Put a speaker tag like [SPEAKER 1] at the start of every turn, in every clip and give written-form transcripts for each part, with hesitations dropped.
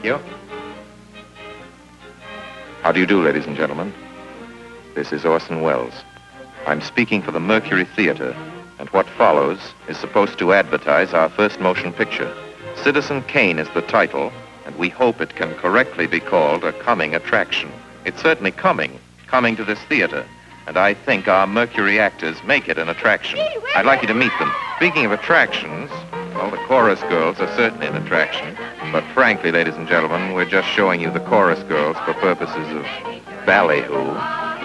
[SPEAKER 1] you.
[SPEAKER 2] How do you do, ladies and gentlemen? This is Orson Welles. I'm speaking for the Mercury Theater, and what follows is supposed to advertise our first motion picture. Citizen Kane is the title, and we hope it can correctly be called a coming attraction. It's certainly coming to this theater, and I think our Mercury actors make it an attraction. I'd like you to meet them. Speaking of attractions, well, the chorus girls are certainly an attraction, but frankly, ladies and gentlemen, we're just showing you the chorus girls for purposes of ballyhoo.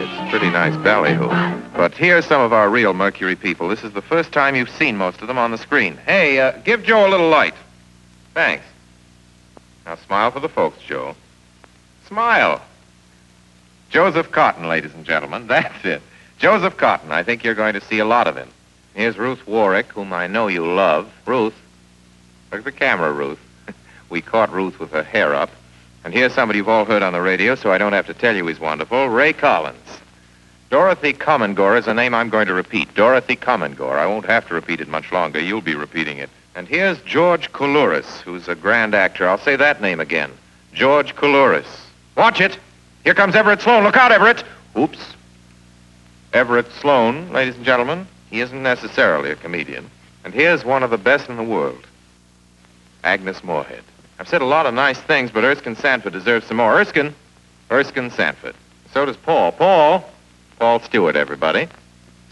[SPEAKER 2] It's pretty nice ballyhoo. But here's some of our real Mercury people. This is the first time you've seen most of them on the screen. Hey, give Joe a little light. Thanks. Now smile for the folks, Joe. Smile. Joseph Cotton, ladies and gentlemen. That's it. Joseph Cotton. I think you're going to see a lot of him. Here's Ruth Warwick, whom I know you love. Ruth. Look at the camera, Ruth. We caught Ruth with her hair up. And here's somebody you've all heard on the radio, so I don't have to tell you he's wonderful. Ray Collins. Dorothy Commongore is a name I'm going to repeat. Dorothy Commongore. I won't have to repeat it much longer. You'll be repeating it. And here's George Coulouris, who's a grand actor. I'll say that name again. George Coulouris. Watch it. Here comes Everett Sloane. Look out, Everett. Oops. Everett Sloane, ladies and gentlemen, he isn't necessarily a comedian. And here's one of the best in the world. Agnes Moorehead. I've said a lot of nice things, but Erskine Sanford deserves some more. Erskine Sanford. So does Paul. Paul Stewart, everybody.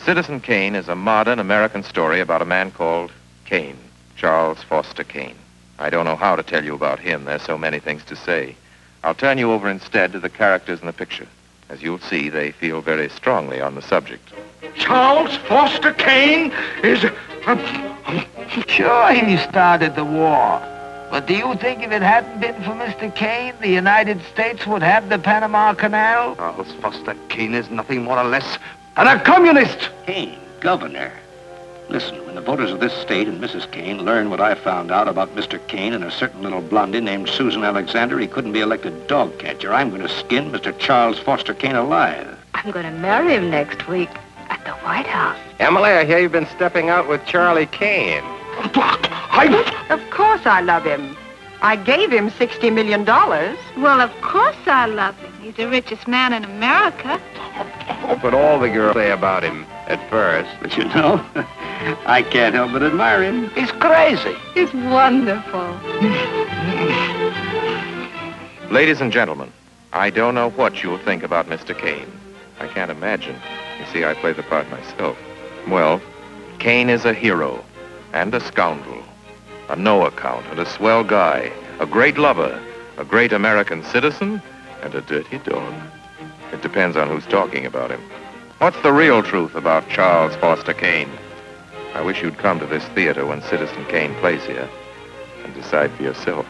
[SPEAKER 2] Citizen Kane is a modern American story about a man called Kane, Charles Foster Kane. I don't know how to tell you about him. There's so many things to say. I'll turn you over instead to the characters in the picture. As you'll see, they feel very strongly on the subject.
[SPEAKER 3] Charles Foster Kane is...
[SPEAKER 4] Sure, he started the war. But do you think if it hadn't been for Mr. Kane, the United States would have the Panama Canal?
[SPEAKER 3] Charles Foster Kane is nothing more or less than a communist!
[SPEAKER 5] Kane, governor. Listen, when the voters of this state and Mrs. Kane learn what I found out about Mr. Kane and a certain little blondie named Susan Alexander, he couldn't be elected dog catcher. I'm going to skin Mr. Charles Foster Kane alive.
[SPEAKER 6] I'm going to marry him next week at the White House.
[SPEAKER 1] Emily, I hear you've been stepping out with Charlie Kane.
[SPEAKER 6] Of course I love him. I gave him $60 million.
[SPEAKER 7] Well, of course I love him. He's the richest man in America.
[SPEAKER 1] That's what all the girls say about him at first.
[SPEAKER 5] But you know, I can't help but admire him.
[SPEAKER 4] He's crazy.
[SPEAKER 7] He's wonderful.
[SPEAKER 2] Ladies and gentlemen, I don't know what you'll think about Mr. Kane. I can't imagine. You see, I play the part myself. Well, Kane is a hero and a scoundrel, a no account and a swell guy, a great lover, a great American citizen, and a dirty dog. It depends on who's talking about him. What's the real truth about Charles Foster Kane? I wish you'd come to this theater when Citizen Kane plays here and decide for yourself.